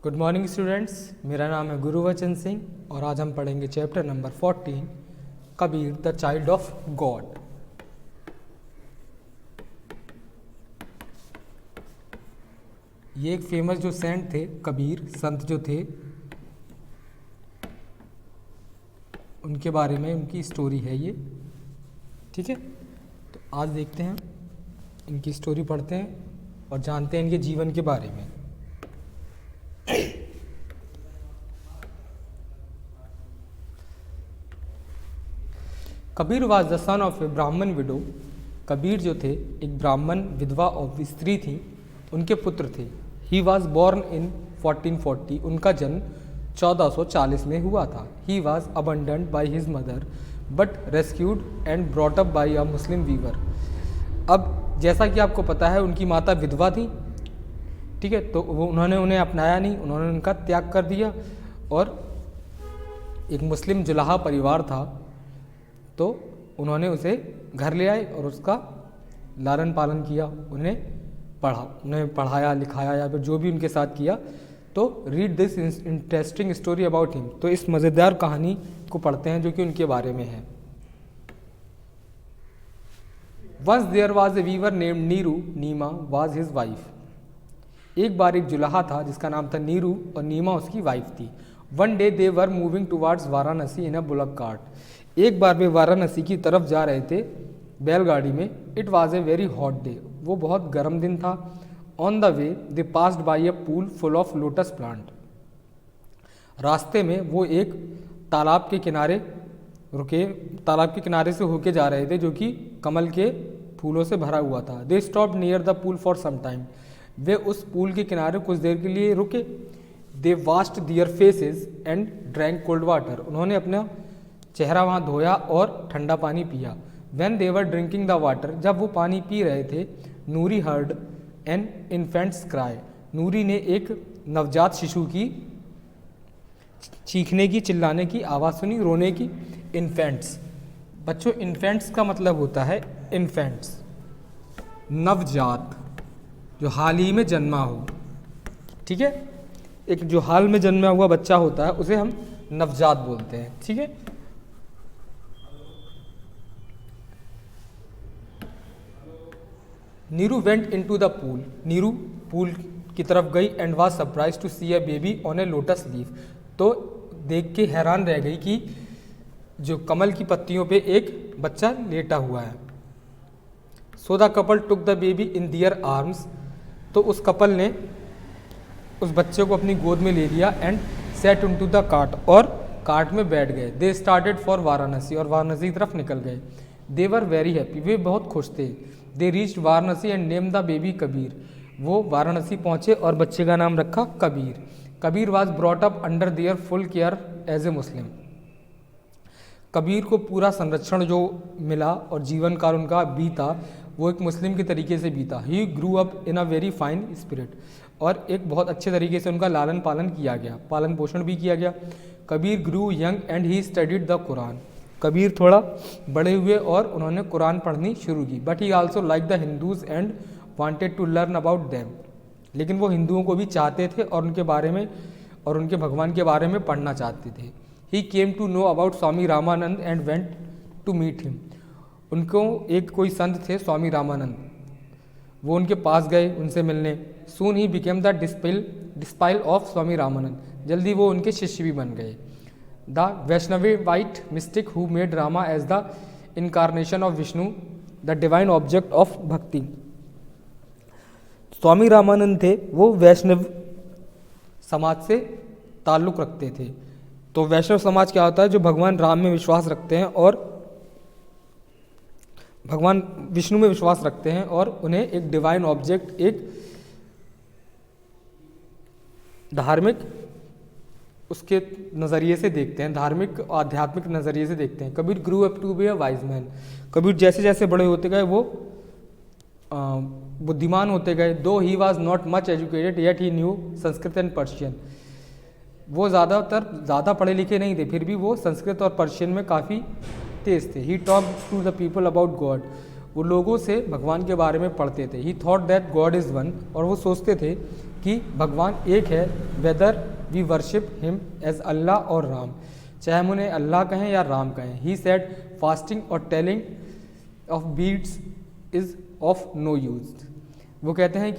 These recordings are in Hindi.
गुड मॉर्निंग स्टूडेंट्स, मेरा नाम है गुरुवचन सिंह और आज हम पढ़ेंगे chapter number 14 Kabir the child of God. ये एक फेमस जो सेंट थे, कबीर संत जो थे, उनके बारे में उनकी स्टोरी है ये। ठीक है, तो आज देखते हैं, इनकी स्टोरी पढ़ते हैं और जानते हैं इनके जीवन के बारे में। Kabir was the son of a Brahmin widow. Kabir जो थे एक ब्राह्मण विधवा और स्त्री थी, उनके पुत्र थे। He was born in 1440। उनका जन्म 1440 में हुआ था। He was abandoned by his mother but rescued and brought up by a Muslim weaver. अब जैसा कि आपको पता है, उनकी माता विधवा थी। ठीक है, तो वो उन्होंने उन्हें अपनाया नहीं, उन्होंने उनका त्याग कर दिया और एक मुस्लिम जुलाहा परिवार था, तो उन्होंने उसे घर ले आए और उसका लालन पालन किया, उन्हें पढ़ाया लिखाया या फिर जो भी उनके साथ किया। तो read this interesting story about him. तो इस मज़ेदार कहानी को पढ़ते हैं जो कि उनके बारे में है। Once there was a weaver named Neeru, Neema was his wife. एक बार एक जुलाहा था जिसका नाम था नीरू और नीमा उसकी वाइफ थी। One day they were moving towards Varanasi in a bullock cart. एक बार वे वाराणसी की तरफ जा रहे थे बैलगाड़ी में। It was a very hot day. वो बहुत गर्म दिन था। On the way they passed by a pool full of lotus plant. रास्ते में वो एक तालाब के किनारे रुके। तालाब के किनारे से होके जा रहे थे जो कि कमल के फूलों से भरा हुआ था। They stop near the pool for some time. वे उस पूल के किनारे कुछ देर के लिए रुके। They washed their faces and drank cold water. उन्होंने अपना चेहरा वहाँ धोया और ठंडा पानी पिया। When they were drinking the water, जब वो पानी पी रहे थे, नूरी heard an infant's cry। नूरी ने एक नवजात शिशु की चीखने की, चिल्लाने की आवाज़ सुनी, रोने की। इन्फेंट्स, बच्चों इन्फेंट्स का मतलब होता है इन्फेंट्स, नवजात, जो हाल ही में जन्मा हो। ठीक है, एक जो हाल में जन्मा हुआ बच्चा होता है उसे हम नवजात बोलते हैं। ठीक है, Neeru went in to the pool. Neeru pool की तरफ गई and was surprise to see a baby on a lotus leaf. तो देख के हैरान रह गई कि जो कमल की पत्तियों पे एक बच्चा लेटा हुआ है। So the couple took the baby in their arms. तो उस कपल ने उस बच्चे को अपनी गोद में ले लिया and set into the cart, और कार्ट में बैठ गए। दे स्टार्टेड फॉर वाराणसी, और वाराणसी की तरफ निकल गए। दे वर वेरी हैप्पी, वे बहुत खुश थे। They reached Varanasi and name the baby Kabir. वो वाराणसी पहुंचे और बच्चे का नाम रखा Kabir. Kabir was brought up under their full care as a Muslim. Kabir को पूरा संरक्षण जो मिला और जीवन काल उनका बीता वो एक मुस्लिम के तरीके से बीता। He grew up in a very fine spirit, और एक बहुत अच्छे तरीके से उनका लालन पालन किया गया, पालन पोषण भी किया गया। Kabir grew young and he studied the Quran. Kabir थोड़ा बड़े हुए और उन्होंने कुरान पढ़नी शुरू की। But he also like the Hindus and wanted to learn about them. लेकिन वो हिंदुओं को भी चाहते थे और उनके बारे में और उनके भगवान के बारे में पढ़ना चाहते थे। He came to know about Swami Ramanand and went to meet him. उनको एक कोई संत थे स्वामी रामानंद, वो उनके पास गए उनसे मिलने। Soon he became the disciple of Swami Ramanand. जल्दी वो उनके शिष्य भी बन गए। The Vaishnavite mystic who made Rama as the incarnation of Vishnu, the divine object of bhakti. Swami Ramanand थे, वो वैष्णव समाज से ताल्लुक़ रखते थे। तो वैष्णव समाज क्या होता है? जो भगवान राम में विश्वास रखते हैं और भगवान विष्णु में विश्वास रखते हैं और उन्हें एक डिवाइन ऑब्जेक्ट, एक धार्मिक उसके नज़रिए से देखते हैं, धार्मिक आध्यात्मिक नज़रिए से देखते हैं। Kabir grew up to be a wise man. Kabir जैसे जैसे बड़े होते गए वो बुद्धिमान होते गए। दो he was not much educated yet he new Sanskrit and Persian. वो ज़्यादा पढ़े लिखे नहीं थे, फिर भी वो संस्कृत और पर्शियन में काफ़ी तेज थे। He talk to the people about God. वो लोगों से भगवान के बारे में पढ़ते थे। He thought that God is one. और वो सोचते थे कि भगवान एक है, whether we worship him as Allah और राम, चाहे हम उन्हें अल्लाह कहें या राम कहें। ही सेड फास्टिंग और telling of beads is of no use. वो कहते थे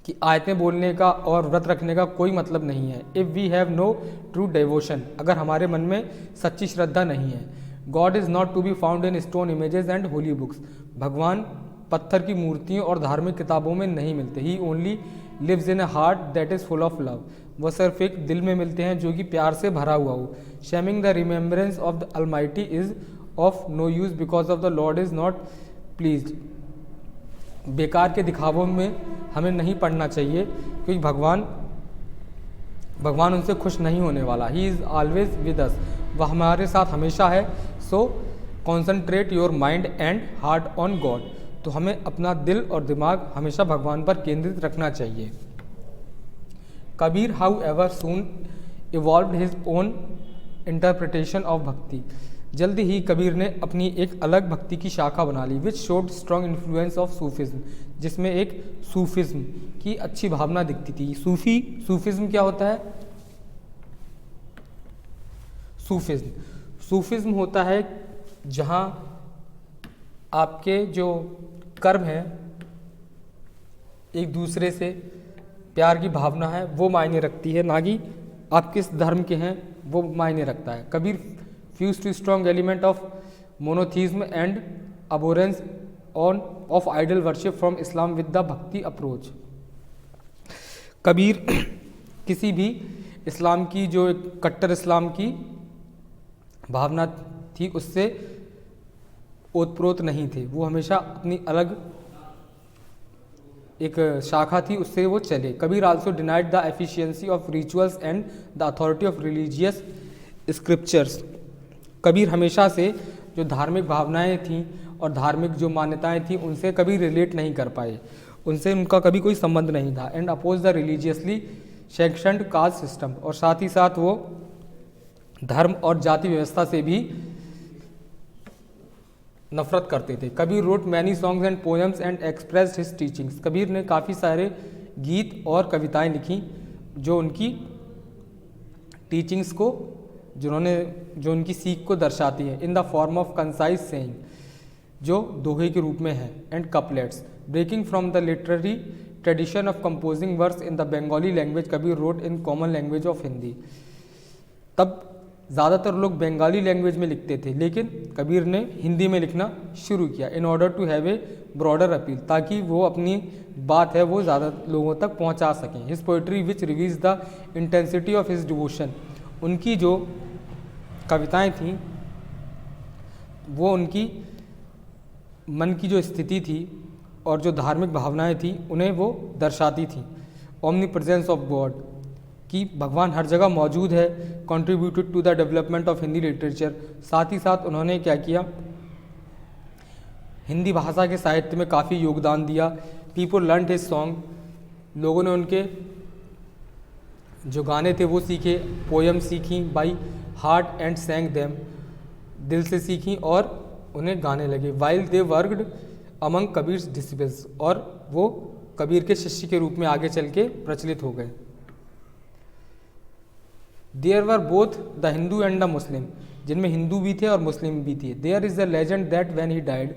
कि आयतें बोलने का और व्रत रखने का कोई मतलब नहीं है। If we have no true devotion, अगर हमारे मन में सच्ची श्रद्धा नहीं है। God is not to be found in stone images and holy books, भगवान पत्थर की मूर्तियों और धार्मिक किताबों में नहीं मिलते। He only lives in a heart that is full of love, वह सिर्फ एक दिल में मिलते हैं जो कि प्यार से भरा हुआ हो। Shaming the remembrance of the Almighty is of no use because of the Lord is not pleased, बेकार के दिखावों में हमें नहीं पढ़ना चाहिए क्योंकि भगवान उनसे खुश नहीं होने वाला। He is always with us, वह हमारे साथ हमेशा है। So concentrate your mind and heart on God, तो हमें अपना दिल और दिमाग हमेशा भगवान पर केंद्रित रखना चाहिए। Kabir how ever soon evolve his own interpretation of भक्ति, जल्दी ही कबीर ने अपनी एक अलग भक्ति की शाखा बना ली, which showed strong influence of Sufism, जिसमें एक सूफिज्म की अच्छी भावना दिखती थी। सूफिज्म क्या होता है? सूफिज्म होता है जहाँ आपके जो कर्म हैं, एक दूसरे से प्यार की भावना है, वो मायने रखती है, ना कि आप किस धर्म के हैं वो मायने रखता है। Kabir fused to strong element of monotheism and abhorrence of idol worship from Islam with the bhakti approach। Kabir किसी भी इस्लाम की जो एक कट्टर इस्लाम की भावना थी उससे ओतप्रोत नहीं थे, वो हमेशा अपनी अलग एक शाखा थी उससे वो चले। Kabir also denied the efficiency of rituals and the authority of religious scriptures, Kabir हमेशा से जो धार्मिक भावनाएं थीं और धार्मिक जो मान्यताएं थीं उनसे कभी रिलेट नहीं कर पाए, उनसे उनका कभी कोई संबंध नहीं था। And oppose the religiously sanctioned caste system, और साथ ही साथ वो धर्म और जाति व्यवस्था से भी नफरत करते थे। Kabir road many songs and poems and expressed his teachings, Kabir ने काफ़ी सारे गीत और कविताएं लिखी जो उनकी टीचिंग्स को जो उनकी सीख को दर्शाती है। In the form of concise saying, जो दोहे के रूप में है, and couplets. Breaking from the literary tradition of composing verse in the Bengali language, Kabir wrote in common language of Hindi. तब ज़्यादातर लोग बंगाली लैंग्वेज में लिखते थे, लेकिन कबीर ने हिंदी में लिखना शुरू किया, in order to have a broader appeal, ताकि वो अपनी बात है वो ज़्यादा लोगों तक पहुंचा सकें। His poetry which reveals the intensity of his devotion, उनकी जो कविताएं थीं वो उनकी मन की जो स्थिति थी और जो धार्मिक भावनाएं थी उन्हें वो दर्शाती थी। ओमनी प्रेजेंस ऑफ गॉड, कि भगवान हर जगह मौजूद है। Contributed to the development of Hindi literature, साथ ही साथ उन्होंने क्या किया, हिंदी भाषा के साहित्य में काफ़ी योगदान दिया। पीपल लर्न हिज सॉन्ग, लोगों ने उनके जो गाने थे वो सीखे, पोएम सीखी by heart and sang them, दिल से सीखी और उन्हें गाने लगे। While they worked among Kabir's disciples, और वो कबीर के शिष्य के रूप में आगे चल के प्रचलित हो गए। There were both the Hindu and the Muslim, जिनमें हिंदू भी थे और मुस्लिम भी थे। There is the legend that when he died,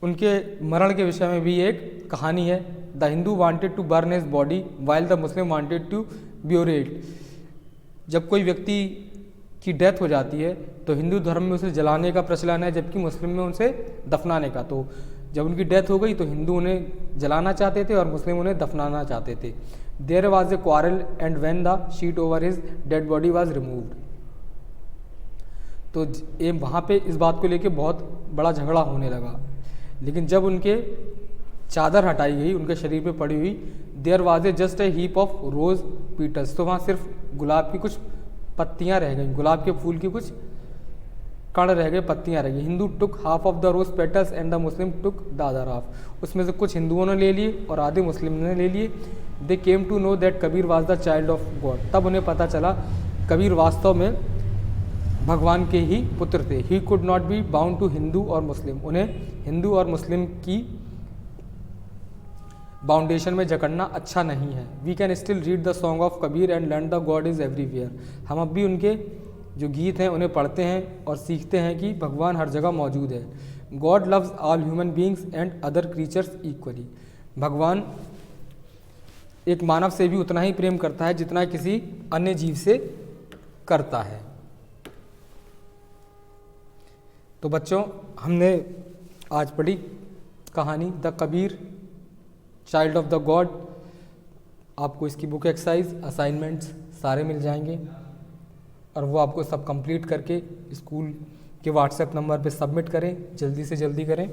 उनके मरण के विषय में भी एक कहानी है। The Hindu wanted to burn his body while the Muslim wanted to bury it. जब कोई व्यक्ति की डेथ हो जाती है तो हिंदू धर्म में उसे जलाने का प्रचलन है, जबकि मुस्लिम में उसे दफनाने का। तो जब उनकी डेथ हो गई तो हिंदू उन्हें जलाना चाहते थे और मुस्लिम उन्हें दफनाना चाहते थे। There was a quarrel and when the sheet over his dead body was removed, तो ये वहाँ पे इस बात को लेके बहुत बड़ा झगड़ा होने लगा। लेकिन जब उनके चादर हटाई गई उनके शरीर पे पड़ी हुई, there was a just a heap of rose petals, तो वहाँ सिर्फ गुलाब की कुछ पत्तियाँ रह गई, गुलाब के फूल की कुछ कण रह गए, पत्तियाँ रह गई। Hindu took half of the rose petals and the Muslim took the other half, उसमें से कुछ हिंदुओं ने ले लिए और आधे मुस्लिम ने ले लिए। They came to know that Kabir was the child of God, तब उन्हें पता चला कबीर वास्तव में भगवान के ही पुत्र थे। He could not be bound to Hindu और मुस्लिम, उन्हें हिंदू और मुस्लिम की बाउंडेशन में जकड़ना अच्छा नहीं है। We can still read the song of Kabir and learn the god is everywhere. हम अब भी उनके जो गीत हैं उन्हें पढ़ते हैं और सीखते हैं कि भगवान हर जगह मौजूद है। God loves all human beings and other creatures equally. भगवान एक मानव से भी उतना ही प्रेम करता है जितना किसी अन्य जीव से करता है। तो बच्चों, हमने आज पढ़ी कहानी the Kabir child of the God. आपको इसकी बुक एक्सरसाइज असाइनमेंट्स सारे मिल जाएंगे और वो आपको सब कंप्लीट करके स्कूल के व्हाट्सएप नंबर पे सबमिट करें, जल्दी से जल्दी करें।